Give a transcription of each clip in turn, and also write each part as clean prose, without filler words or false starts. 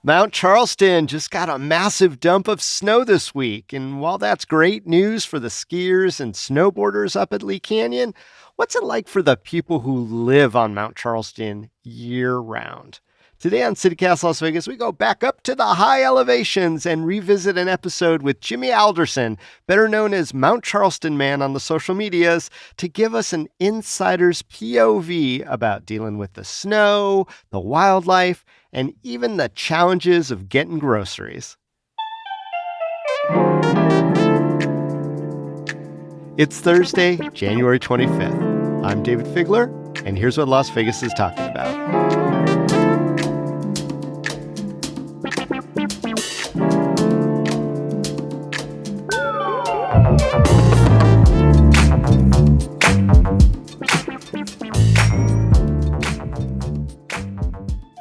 Mount Charleston just got a massive dump of snow this week, and while that's great news for the skiers and snowboarders up at Lee Canyon, what's it like for the people who live on Mount Charleston year-round? Today on CityCast Las Vegas, we go back up to the high elevations and revisit an episode with Jimmy Alderson, better known as Mount Charleston Man on the social medias, to give us an insider's POV about dealing with the snow, the wildlife, and even the challenges of getting groceries. It's Thursday, January 25th. I'm Dayvid Figler, and here's what Las Vegas is talking about.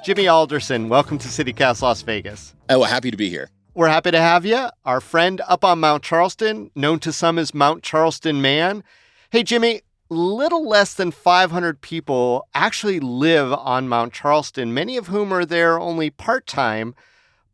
Jimmy Alderson, welcome to CityCast Las Vegas. Oh, happy to be here. We're happy to have you. Our friend up on Mount Charleston, known to some as Mount Charleston Man. Hey, Jimmy, little less than 500 people actually live on Mount Charleston, many of whom are there only part-time,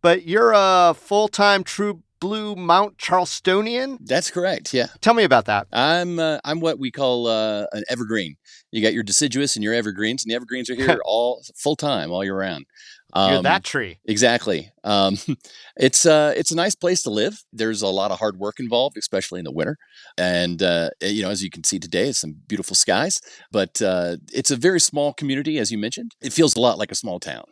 but you're a full-time true blue Mount Charlestonian? That's correct, yeah. Tell me about that. I'm what we call an evergreen. You got your deciduous and your evergreens, and the evergreens are here all full-time, all year round. You're that tree. Exactly. It's a nice place to live. There's a lot of hard work involved, especially in the winter. And, as you can see today, it's some beautiful skies. But it's a very small community, as you mentioned. It feels a lot like a small town.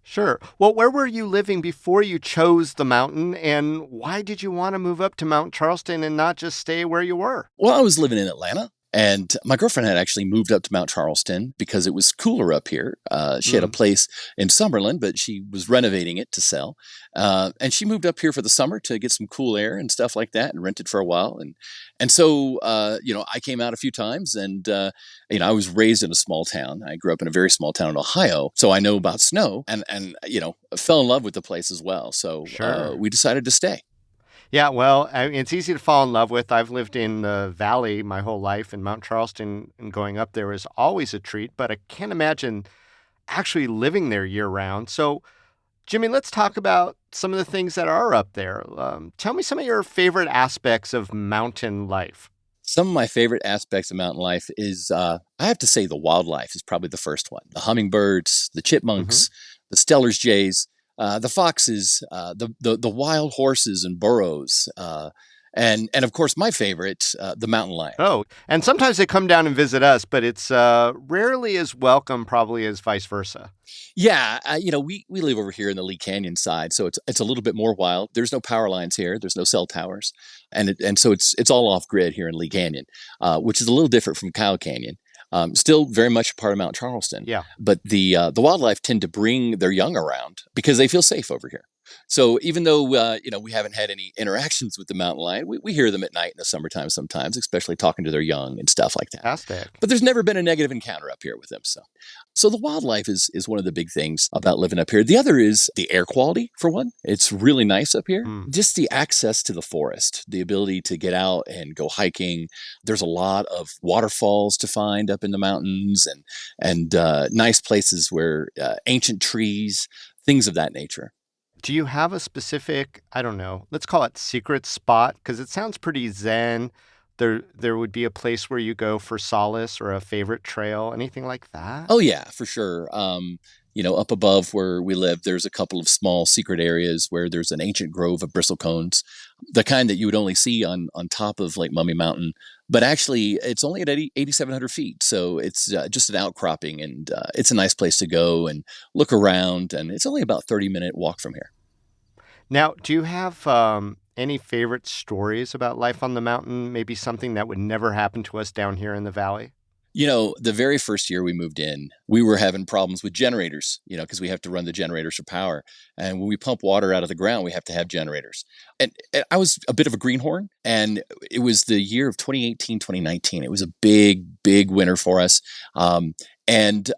Sure. Well, where were you living before you chose the mountain, and why did you want to move up to Mount Charleston and not just stay where you were? Well, I was living in Atlanta. And my girlfriend had actually moved up to Mount Charleston because it was cooler up here. She had a place in Summerlin, but she was renovating it to sell. And she moved up here for the summer to get some cool air and stuff like that and rented for a while. And so, I came out a few times and, I was raised in a small town. I grew up in a very small town in Ohio. So I know about snow and fell in love with the place as well. So we decided to stay. Yeah, well, it's easy to fall in love with. I've lived in the valley my whole life, and Mount Charleston and going up there is always a treat, but I can't imagine actually living there year-round. So, Jimmy, let's talk about some of the things that are up there. Tell me some of your favorite aspects of mountain life. Some of my favorite aspects of mountain life is, I have to say, the wildlife is probably the first one. The hummingbirds, the chipmunks, the Steller's jays. The foxes, the wild horses and burros, and of course my favorite, the mountain lion. Oh, and sometimes they come down and visit us, but it's rarely as welcome, probably as vice versa. Yeah, we live over here in the Lee Canyon side, so it's a little bit more wild. There's no power lines here. There's no cell towers, and so it's all off grid here in Lee Canyon, which is a little different from Cow Canyon. Still very much a part of Mount Charleston. Yeah. But the wildlife tend to bring their young around because they feel safe over here. So even though, we haven't had any interactions with the mountain lion, we hear them at night in the summertime sometimes, especially talking to their young and stuff like that. Fantastic. But there's never been a negative encounter up here with them. So the wildlife is one of the big things about living up here. The other is the air quality, for one. It's really nice up here. Just the access to the forest, the ability to get out and go hiking. There's a lot of waterfalls to find up in the mountains and nice places where ancient trees, things of that nature. Do you have a specific, I don't know, let's call it secret spot? Because it sounds pretty zen. There would be a place where you go for solace or a favorite trail, anything like that? Oh, yeah, for sure. Up above where we live, there's a couple of small secret areas where there's an ancient grove of bristlecones, the kind that you would only see on top of Lake Mummy Mountain. But actually, it's only at 8,700 feet, so it's just an outcropping, and it's a nice place to go and look around, and it's only about a 30-minute walk from here. Now, do you have any favorite stories about life on the mountain? Maybe something that would never happen to us down here in the valley? The very first year we moved in, we were having problems with generators, because we have to run the generators for power. And when we pump water out of the ground, we have to have generators. And I was a bit of a greenhorn, and it was the year of 2018, 2019. It was a big, big winter for us. And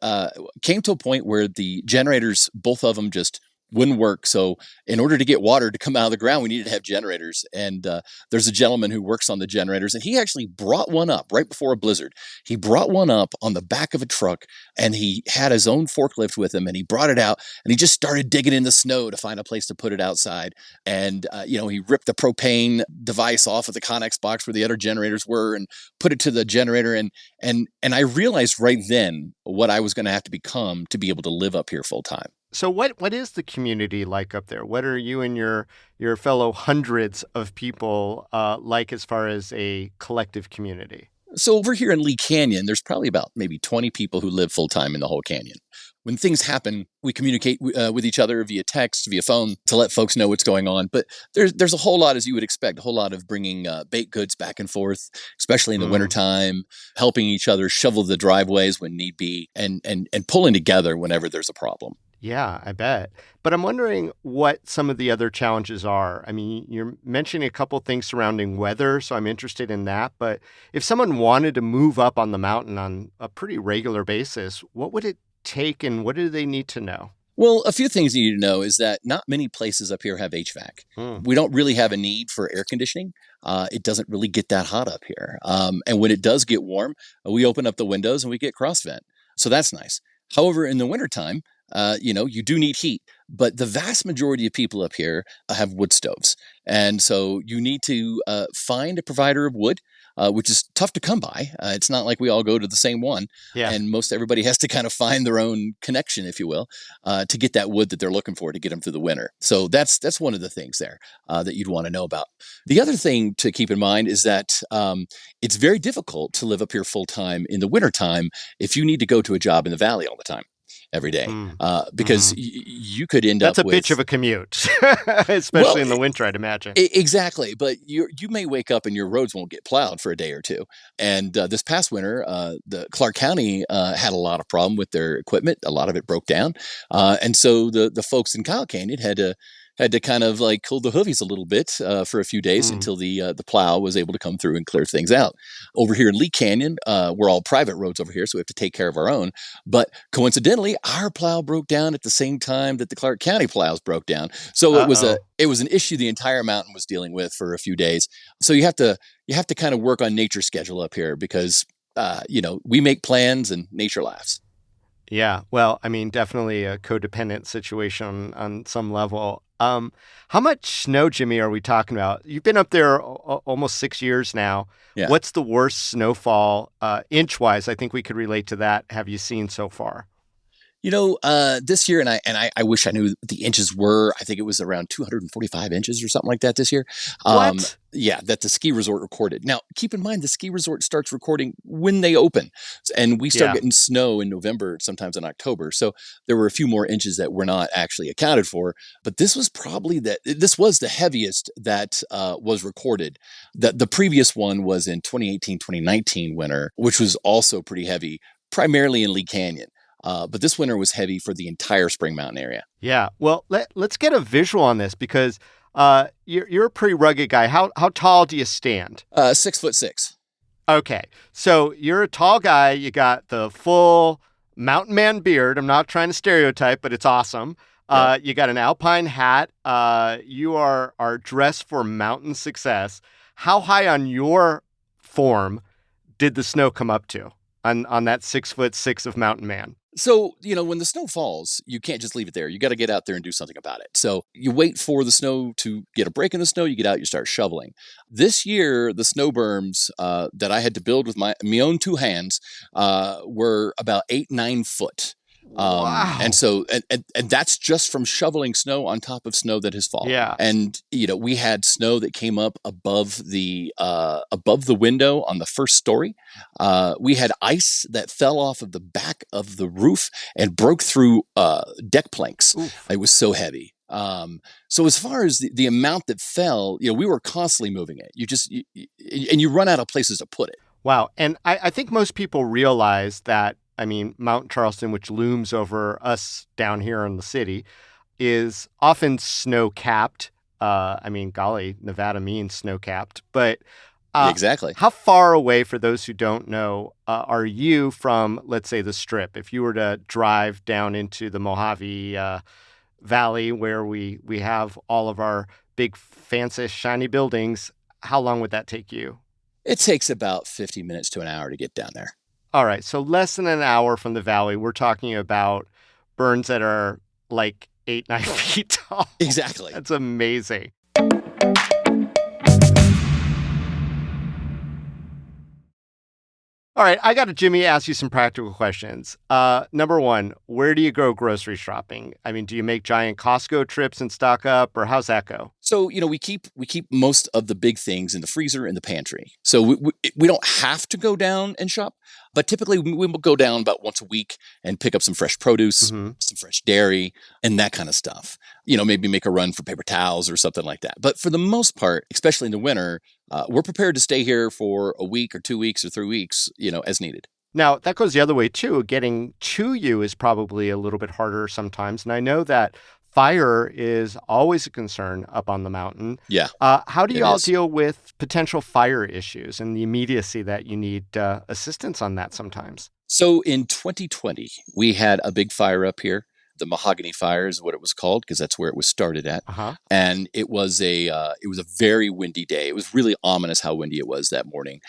came to a point where the generators, both of them just wouldn't work. So in order to get water to come out of the ground, we needed to have generators. And there's a gentleman who works on the generators, and he actually brought one up right before a blizzard. He brought one up on the back of a truck, and he had his own forklift with him, and he brought it out, and he just started digging in the snow to find a place to put it outside. And, he ripped the propane device off of the Connex box where the other generators were and put it to the generator. And I realized right then what I was going to have to become to be able to live up here full time. So what is the community like up there? What are you and your fellow hundreds of people like as far as a collective community? So over here in Lee Canyon, there's probably about maybe 20 people who live full time in the whole canyon. When things happen, we communicate with each other via text, via phone to let folks know what's going on. But there's a whole lot, as you would expect, a whole lot of bringing baked goods back and forth, especially in the wintertime, helping each other shovel the driveways when need be, and pulling together whenever there's a problem. Yeah, I bet. But I'm wondering what some of the other challenges are. I mean, you're mentioning a couple things surrounding weather, so I'm interested in that. But if someone wanted to move up on the mountain on a pretty regular basis, what would it take and what do they need to know? Well, a few things you need to know is that not many places up here have HVAC. We don't really have a need for air conditioning. It doesn't really get that hot up here. And when it does get warm, we open up the windows and we get cross vent. So that's nice. However, in the wintertime, you do need heat, but the vast majority of people up here have wood stoves. And so you need to find a provider of wood, which is tough to come by. It's not like we all go to the same one. Yeah. And most everybody has to kind of find their own connection, if you will, to get that wood that they're looking for to get them through the winter. So that's one of the things there that you'd want to know about. The other thing to keep in mind is that it's very difficult to live up here full time in the wintertime if you need to go to a job in the valley all the time. Every day, because you could end up with... That's a bitch of a commute, especially in the winter, I'd imagine. Exactly, but you may wake up and your roads won't get plowed for a day or two. And this past winter, the Clark County had a lot of problem with their equipment. A lot of it broke down. And so the folks in Kyle Canyon had to kind of like cool the hoovies a little bit for a few days until the plow was able to come through and clear things out. Over here in Lee Canyon, we're all private roads over here, so we have to take care of our own. But coincidentally, our plow broke down at the same time that the Clark County plows broke down. So it was an issue the entire mountain was dealing with for a few days. So you have to kind of work on nature's schedule up here because we make plans and nature laughs. Yeah, well, I mean, definitely a codependent situation on some level. How much snow, Jimmy, are we talking about? You've been up there almost 6 years now. Yeah. What's the worst snowfall, inch-wise? I think we could relate to that. Have you seen so far? This year, and I wish I knew what the inches were. I think it was around 245 inches or something like that this year. What? Yeah, that the ski resort recorded. Now, keep in mind, the ski resort starts recording when they open, and we start getting snow in November, sometimes in October. So there were a few more inches that were not actually accounted for. But this was the heaviest that was recorded. The previous one was in 2018, 2019 winter, which was also pretty heavy, primarily in Lee Canyon. But this winter was heavy for the entire Spring Mountain area. Yeah. Well, let's get a visual on this because you're a pretty rugged guy. How tall do you stand? 6'6". Okay. So you're a tall guy. You got the full mountain man beard. I'm not trying to stereotype, but it's awesome. Yeah. You got an alpine hat. You are dressed for mountain success. How high on your form did the snow come up to on that 6'6" of mountain man? So, when the snow falls, you can't just leave it there. You got to get out there and do something about it. So you wait for the snow to get a break in the snow. You get out, you start shoveling. This year, the snow berms that I had to build with my own two hands were about 8-9 foot. Wow. And so, and that's just from shoveling snow on top of snow that has fallen. Yeah. And, we had snow that came up above the window on the first story. We had ice that fell off of the back of the roof and broke through deck planks. Oof. It was so heavy. So as far as the amount that fell, we were constantly moving it. You run out of places to put it. Wow. And I think most people realize that, Mount Charleston, which looms over us down here in the city, is often snow-capped. Golly, Nevada means snow-capped. But exactly. How far away, for those who don't know, are you from, let's say, the Strip? If you were to drive down into the Mojave valley where we have all of our big, fancy, shiny buildings, how long would that take you? It takes about 50 minutes to an hour to get down there. All right, so less than an hour from the valley, we're talking about burns that are like 8, 9 feet tall. Exactly. That's amazing. All right, I got to, Jimmy, ask you some practical questions. Number one, where do you go grocery shopping? I mean, do you make giant Costco trips and stock up, or how's that go? So, we keep most of the big things in the freezer and the pantry. So we don't have to go down and shop, but typically we will go down about once a week and pick up some fresh produce, Mm-hmm. some fresh dairy, and that kind of stuff. Maybe make a run for paper towels or something like that. But for the most part, especially in the winter, we're prepared to stay here for a week or 2 weeks or 3 weeks, as needed. Now, that goes the other way, too. Getting to you is probably a little bit harder sometimes. And I know that fire is always a concern up on the mountain. Yeah, How do it you all is. deal with potential fire issues and the immediacy that you need assistance on that sometimes? So in 2020, we had a big fire up here. The Mahogany Fire is what it was called because that's where it was started at. Uh-huh. And it was a very windy day. It was really ominous how windy it was that morning.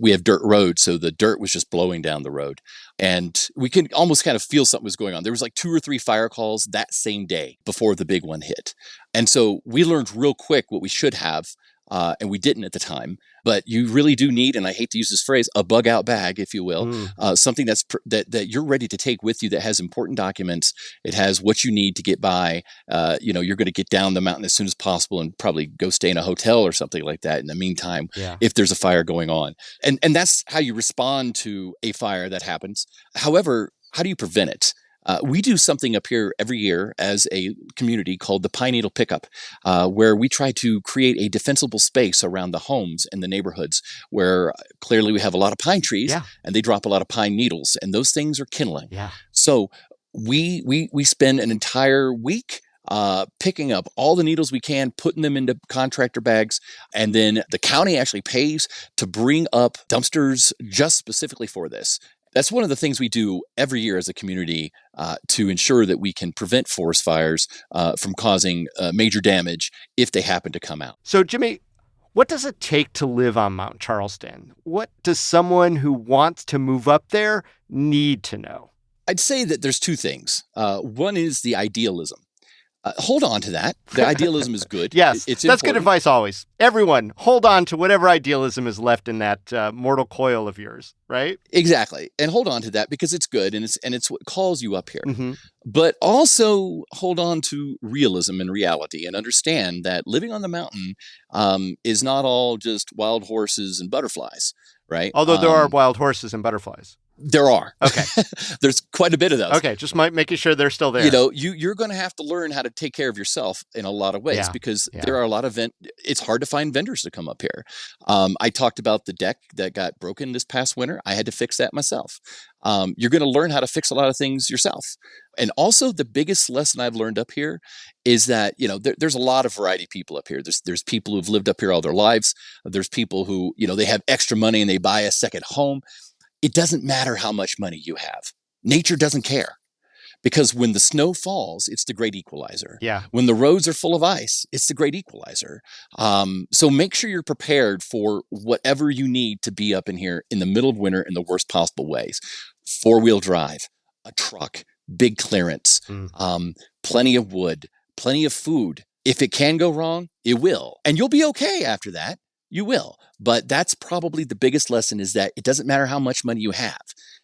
We have dirt roads, so the dirt was just blowing down the road, and we could almost kind of feel something was going on. There was like 2 or 3 fire calls that same day before the big one hit, and so we learned real quick what we should have. And we didn't at the time, but you really do need, and I hate to use this phrase, a bug out bag, if you will, something that you're ready to take with you that has important documents. It has what you need to get by. You're going to get down the mountain as soon as possible and probably go stay in a hotel or something like that in the meantime, Yeah. if there's a fire going on. And that's how you respond to a fire that happens. However, how do you prevent it? We do something up here every year as a community called the Pine Needle Pickup, where we try to create a defensible space around the homes and the neighborhoods where clearly we have a lot of pine trees Yeah. and they drop a lot of pine needles, and those things are kindling. Yeah. So we spend an entire week picking up all the needles we can, putting them into contractor bags, and then the county actually pays to bring up dumpsters just specifically for this. That's one of the things we do every year as a community to ensure that we can prevent forest fires from causing major damage if they happen to come out. So, Jimmy, what does it take to live on Mount Charleston? What does someone who wants to move up there need to know? I'd say that there's 2 things. One is the idealism. Hold on to that. The idealism is good. Yes, It's that's good important. advice always. Everyone, hold on to whatever idealism is left in that mortal coil of yours, right? Exactly. And hold on to that because it's good and it's what calls you up here. Mm-hmm. But also hold on to realism and reality and understand that living on the mountain is not all just wild horses and butterflies, right? Although there are wild horses and butterflies. There are. Okay. There's quite a bit of those. Okay, just making sure they're still there. You're going to have to learn how to take care of yourself in a lot of ways because there are a lot of it's hard to find vendors to come up here. I talked about the deck that got broken this past winter. I had to fix that myself. You're going to learn how to fix a lot of things yourself. And also the biggest lesson I've learned up here is that, there's a lot of variety of people up here. There's people who've lived up here all their lives. There's people who, they have extra money and they buy a second home. It doesn't matter how much money you have. Nature doesn't care because when the snow falls, it's the great equalizer. Yeah. When the roads are full of ice, it's the great equalizer. So make sure you're prepared for whatever you need to be up in here in the middle of winter in the worst possible ways. 4-wheel drive, a truck, big clearance, plenty of wood, plenty of food. If it can go wrong, it will. And you'll be okay after that. You will. But that's probably the biggest lesson is that it doesn't matter how much money you have.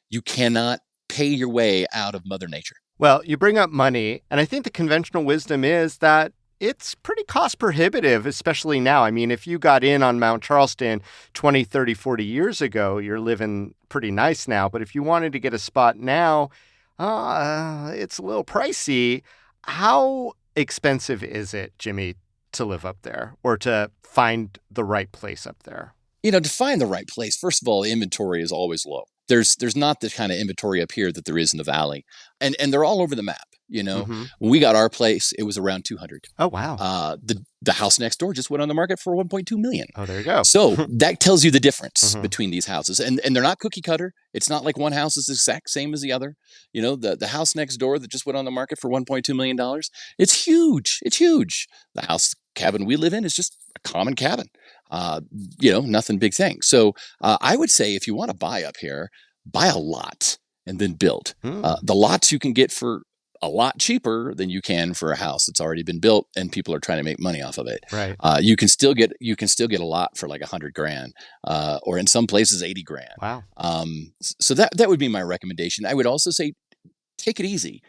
You cannot pay your way out of Mother Nature. Well, you bring up money, and I think the conventional wisdom is that it's pretty cost prohibitive, especially now. I mean, if you got in on Mount Charleston 20, 30, 40 years ago, you're living pretty nice now. But if you wanted to get a spot now, it's a little pricey. How expensive is it, Jimmy, to live up there or to find the right place up there? To find the right place, first of all, the inventory is always low. There's not the kind of inventory up here that there is in the valley. And they're all over the map. Mm-hmm. When we got our place, it was around 200. Oh, wow. The house next door just went on the market for 1.2 million. Oh, there you go. So that tells you the difference Mhm. between these houses, and they're not cookie cutter. It's not like one house is the exact same as the other. The house next door that just went on the market for $1.2 million. It's huge. It's huge. The house cabin we live in is just a common cabin. Nothing big thing. So I would say if you want to buy up here, buy a lot and then build. The lots you can get for a lot cheaper than you can for a house that's already been built and people are trying to make money off of it. Right. You can still get a lot for like $100,000, or in some places $80,000. Wow. So that would be my recommendation. I would also say take it easy.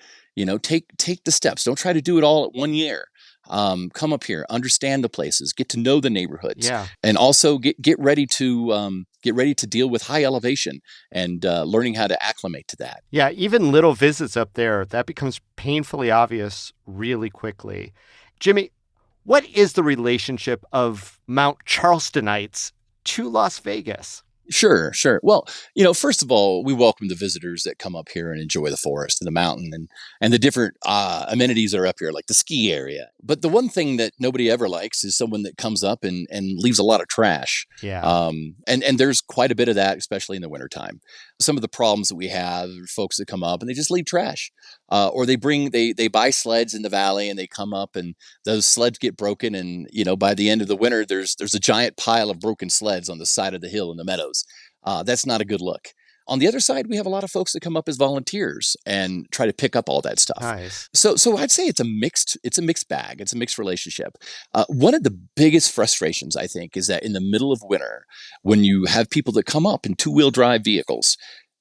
Take the steps. Don't try to do it all at 1 year. Come up here, understand the places, get to know the neighborhoods, and also get ready to deal with high elevation and learning how to acclimate to that. Yeah, even little visits up there, that becomes painfully obvious really quickly. Jimmy, what is the relationship of Mount Charlestonites to Las Vegas? Sure. Well, first of all, we welcome the visitors that come up here and enjoy the forest and the mountain and the different amenities that are up here, like the ski area. But the one thing that nobody ever likes is someone that comes up and leaves a lot of trash. Yeah. And there's quite a bit of that, especially in the wintertime. Some of the problems that we have are folks that come up and they just leave trash. Or they buy sleds in the valley and they come up and those sleds get broken. And, by the end of the winter, there's a giant pile of broken sleds on the side of the hill in the meadows. That's not a good look. On the other side, we have a lot of folks that come up as volunteers and try to pick up all that stuff. Nice. So I'd say it's a mixed bag. It's a mixed relationship. One of the biggest frustrations, I think, is that in the middle of winter, when you have people that come up in two-wheel drive vehicles,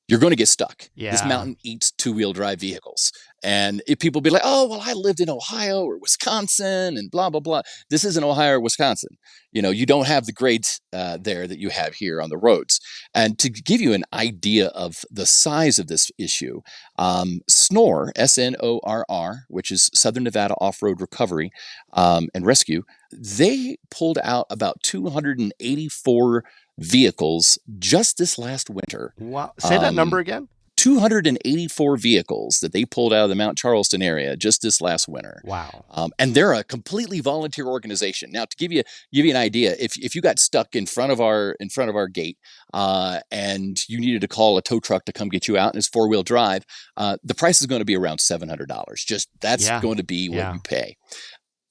you're going to get stuck. Yeah. This mountain eats two-wheel drive vehicles. And if people be like, oh, well, I lived in Ohio or Wisconsin and blah, blah, blah. This isn't Ohio or Wisconsin. You don't have the grades there that you have here on the roads. And to give you an idea of the size of this issue, SNORR, SNORR, which is Southern Nevada Off-Road Recovery and Rescue, they pulled out about 284 vehicles just this last winter. Wow. Say that number again. 284 vehicles that they pulled out of the Mount Charleston area just this last winter. Wow. And they're a completely volunteer organization. Now, to give you an idea, if you got stuck in front of our gate and you needed to call a tow truck to come get you out and it's 4-wheel drive, the price is going to be around $700. That's going to be what you pay.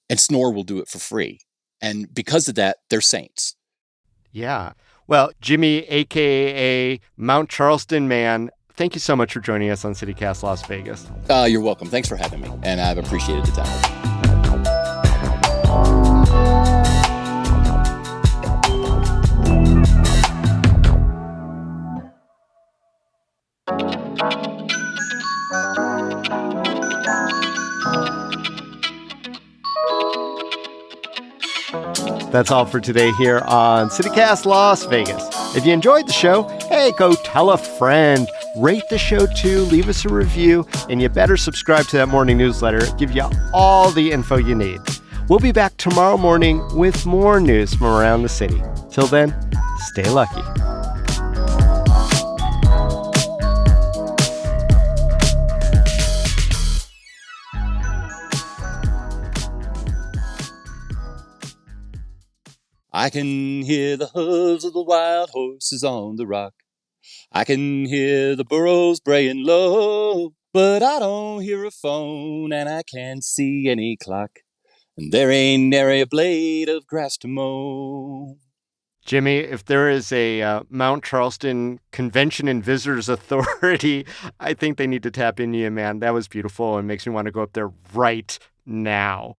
And SNORR will do it for free. And because of that, they're saints. Yeah. Well, Jimmy, a.k.a. Mount Charleston Man, thank you so much for joining us on CityCast Las Vegas. You're welcome. Thanks for having me. And I've appreciated the time. That's all for today here on CityCast Las Vegas. If you enjoyed the show, hey, go tell a friend. Rate the show too, leave us a review, and you better subscribe to that morning newsletter. Give you all the info you need. We'll be back tomorrow morning with more news from around the city. Till then, stay lucky. I can hear the hooves of the wild horses on the rock. I can hear the burros braying low, but I don't hear a phone and I can't see any clock. And there ain't nary a blade of grass to mow. Jimmy, if there is a Mount Charleston Convention and Visitors Authority, I think they need to tap into you, man. That was beautiful and makes me want to go up there right now.